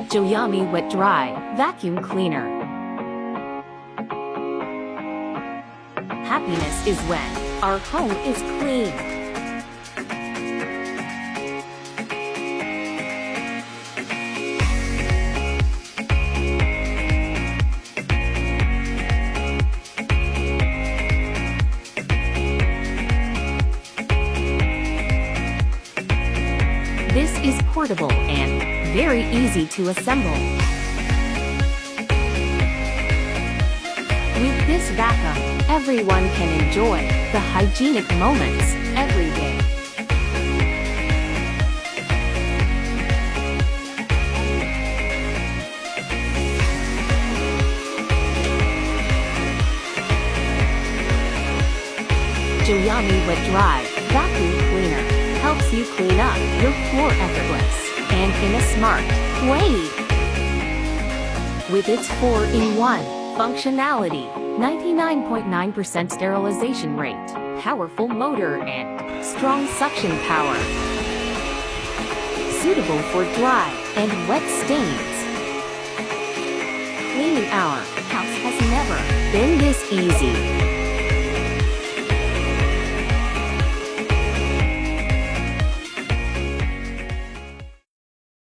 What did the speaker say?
JOYAMI Wet Dry Vacuum Cleaner. Happiness is when our home is clean. This is portable and very easy to assemble. With this vacuum, everyone can enjoy the hygienic moments every day. JOYAMI Wet Dry Vacuum Cleaner helps you clean up your floor effortless and in a smart way. With its 4-in-1 functionality, 99.9% sterilization rate, powerful motor and strong suction power. Suitable for dry and wet stains. Cleaning our house has never been this easy.